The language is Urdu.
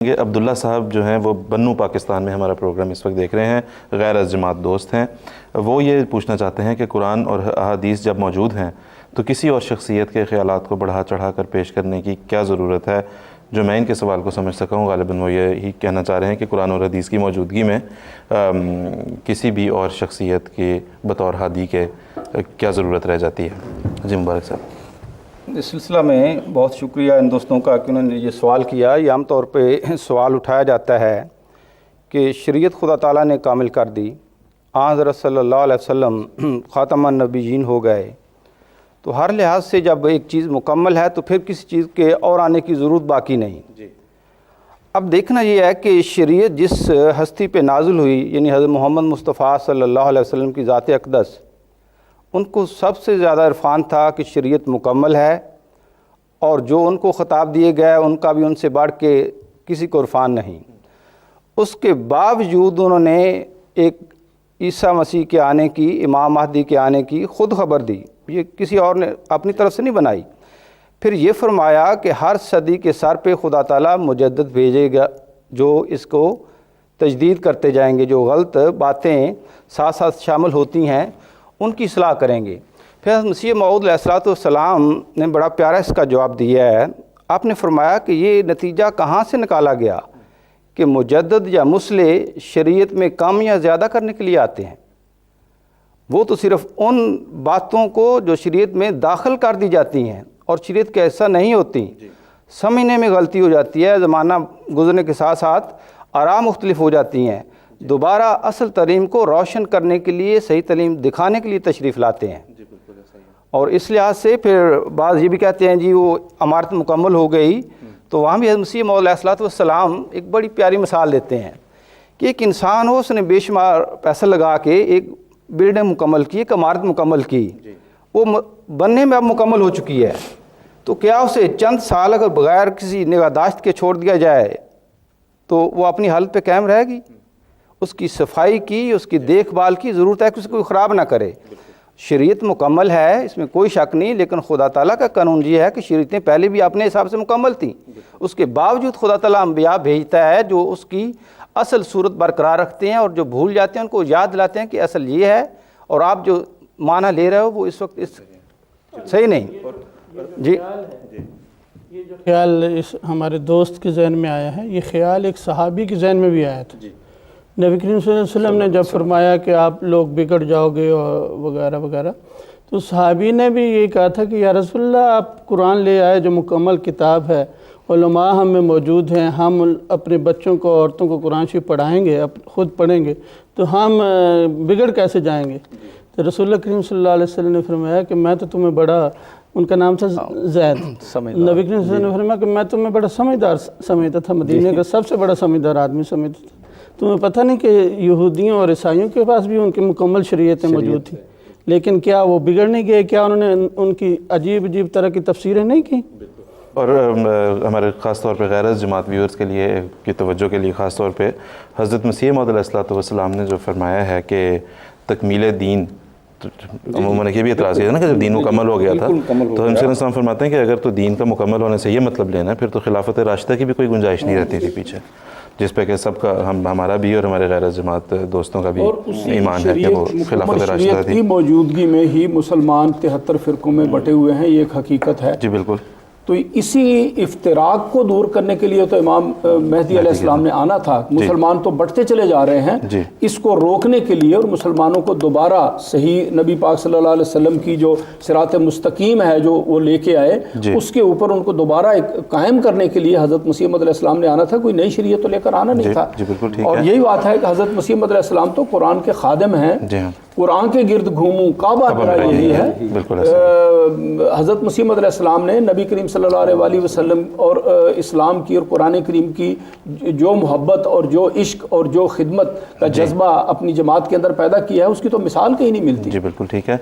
عبداللہ صاحب جو ہیں وہ بنو پاکستان میں ہمارا پروگرام اس وقت دیکھ رہے ہیں، غیر از جماعت دوست ہیں۔ وہ یہ پوچھنا چاہتے ہیں کہ قرآن اور احادیث جب موجود ہیں تو کسی اور شخصیت کے خیالات کو بڑھا چڑھا کر پیش کرنے کی کیا ضرورت ہے؟ جو میں ان کے سوال کو سمجھ سکا ہوں غالباً وہ یہی کہنا چاہ رہے ہیں کہ قرآن اور حدیث کی موجودگی میں کسی بھی اور شخصیت کے بطور ہادی کے کیا ضرورت رہ جاتی ہے؟ جی مبارک صاحب۔ اس سلسلہ میں بہت شکریہ ان دوستوں کا کہ انہوں نے یہ سوال کیا۔ یہ عام طور پہ سوال اٹھایا جاتا ہے کہ شریعت خدا تعالیٰ نے کامل کر دی، حضرت صلی اللہ علیہ وسلم خاتم النبیین ہو گئے، تو ہر لحاظ سے جب ایک چیز مکمل ہے تو پھر کسی چیز کے اور آنے کی ضرورت باقی نہیں۔ اب دیکھنا یہ ہے کہ شریعت جس ہستی پہ نازل ہوئی، یعنی حضرت محمد مصطفیٰ صلی اللہ علیہ وسلم کی ذات اقدس، ان کو سب سے زیادہ عرفان تھا کہ شریعت مکمل ہے، اور جو ان کو خطاب دیے گئے ان کا بھی ان سے بڑھ کے کسی کو عرفان نہیں۔ اس کے باوجود انہوں نے ایک عیسیٰ مسیح کے آنے کی، امام مہدی کے آنے کی خود خبر دی، یہ کسی اور نے اپنی طرف سے نہیں بنائی۔ پھر یہ فرمایا کہ ہر صدی کے سر پہ خدا تعالیٰ مجدد بھیجے گا جو اس کو تجدید کرتے جائیں گے، جو غلط باتیں ساتھ ساتھ شامل ہوتی ہیں ان کی اصلاح کریں گے۔ پھر حضرت مسیح موعود علیہ السلام نے بڑا پیارا اس کا جواب دیا ہے۔ آپ نے فرمایا کہ یہ نتیجہ کہاں سے نکالا گیا کہ مجدد یا مصلح شریعت میں کم یا زیادہ کرنے کے لیے آتے ہیں؟ وہ تو صرف ان باتوں کو جو شریعت میں داخل کر دی جاتی ہیں اور شریعت کے ایسا نہیں ہوتی، سمجھنے میں غلطی ہو جاتی ہے، زمانہ گزرنے کے ساتھ ساتھ آراء مختلف ہو جاتی ہیں، دوبارہ اصل تعلیم کو روشن کرنے کے لیے، صحیح تعلیم دکھانے کے لیے تشریف لاتے ہیں۔ اور اس لحاظ سے پھر بعض یہ بھی کہتے ہیں جی وہ عمارت مکمل ہو گئی، تو وہاں بھی حضرت مسیح موعود علیہ السلام ایک بڑی پیاری مثال دیتے ہیں کہ ایک انسان ہو، اس نے بے شمار پیسہ لگا کے ایک بلڈنگ مکمل کی، ایک عمارت مکمل کی، وہ بننے میں اب مکمل ہو چکی ہے، تو کیا اسے چند سال اگر بغیر کسی نگہداشت کے چھوڑ دیا جائے تو وہ اپنی حالت پہ قائم رہے گی؟ اس کی صفائی کی، اس کی دیکھ بھال کی ضرورت ہے کہ اس کو خراب نہ کرے۔ شریعت مکمل ہے، اس میں کوئی شک نہیں، لیکن خدا تعالیٰ کا قانون یہ ہے کہ شریعتیں پہلے بھی اپنے حساب سے مکمل تھیں، اس کے باوجود خدا تعالیٰ انبیاء بھیجتا ہے جو اس کی اصل صورت برقرار رکھتے ہیں، اور جو بھول جاتے ہیں ان کو یاد دلاتے ہیں کہ اصل یہ ہے، اور آپ جو معنی لے رہے ہو وہ اس وقت صحیح نہیں۔ جی یہ جو خیال اس ہمارے دوست کے ذہن میں آیا ہے، یہ خیال ایک صحابی کے ذہن میں بھی آیا تھا۔ نبی کریم صلی اللہ علیہ وسلم نے جب فرمایا کہ آپ لوگ بگڑ جاؤ گے اور وغیرہ وغیرہ، تو صحابی نے بھی یہ کہا تھا کہ یا رسول اللہ آپ قرآن لے آئے جو مکمل کتاب ہے، علماء ہم میں موجود ہیں، ہم اپنے بچوں کو، عورتوں کو قرآن شریف پڑھائیں گے، خود پڑھیں گے، تو ہم بگڑ کیسے جائیں گے؟ تو رسول اللہ کریم صلی اللہ علیہ وسلم نے فرمایا کہ میں تو تمہیں بڑا، ان کا نام تھا زید، نبی کریم صلی اللہ علیہ وسلم نے فرمایا کہ میں تمہیں بڑا سمجھدار سمجھتا تھا، مدینہ کا سب سے بڑا سمجھدار آدمی سمجھتا تھا۔ تمہیں پتہ نہیں کہ یہودیوں اور عیسائیوں کے پاس بھی ان کی مکمل شریعتیں موجود تھیں، لیکن کیا وہ بگڑ نہیں گئے؟ کیا انہوں نے ان کی عجیب عجیب طرح کی تفسیریں نہیں کی؟ اور ہمارے خاص طور پہ غیر از جماعت ویورز کے لیے کی توجہ کے لیے خاص طور پہ حضرت مسیح موعود علیہ السلام نے جو فرمایا ہے کہ تکمیل دین، عموماً یہ بھی اعتراض کیا تھا نا کہ جب دین مکمل ہو گیا تھا، تو ہم صلی اللہ علیہ وسلم فرماتے ہیں کہ اگر تو دین کا مکمل ہونے سے یہ مطلب لینا ہے پھر تو خلافت راشدہ کی بھی کوئی گنجائش نہیں رہتی تھی پیچھے، جس پہ کہ سب کا ہمارا بھی اور ہمارے غیر جماعت دوستوں کا بھی ایمان ہے کہ وہ خلافت راشدہ شریعت تھی۔ کی موجودگی میں ہی مسلمان 73 فرقوں میں بٹے ہوئے ہیں، یہ ایک حقیقت ہے۔ جی بالکل۔ تو اسی افتراق کو دور کرنے کے لیے تو امام مہدی علیہ السلام نے آنا تھا۔ مسلمان تو بٹتے چلے جا رہے ہیں، اس کو روکنے کے لیے اور مسلمانوں کو دوبارہ صحیح نبی پاک صلی اللہ علیہ وسلم کی جو صراط مستقیم ہے جو وہ لے کے آئے، اس کے اوپر ان کو دوبارہ ایک قائم کرنے کے لیے حضرت مسیح موعود علیہ السلام نے آنا تھا، کوئی نئی شریعت تو لے کر آنا نہیں تھا۔ اور یہی بات ہے کہ حضرت مسیح موعود علیہ السلام تو قرآن کے خادم ہیں، قرآن کے گرد گھوموں، کعبہ میرا یہی ہے۔ حضرت مسیح موعود علیہ السلام نے نبی کریم صلی اللہ علیہ وسلم اور اسلام کی اور قرآن کریم کی جو محبت اور جو عشق اور جو خدمت کا جذبہ اپنی جماعت کے اندر پیدا کیا ہے، اس کی تو مثال کہیں نہیں ملتی۔ جی بالکل ٹھیک ہے۔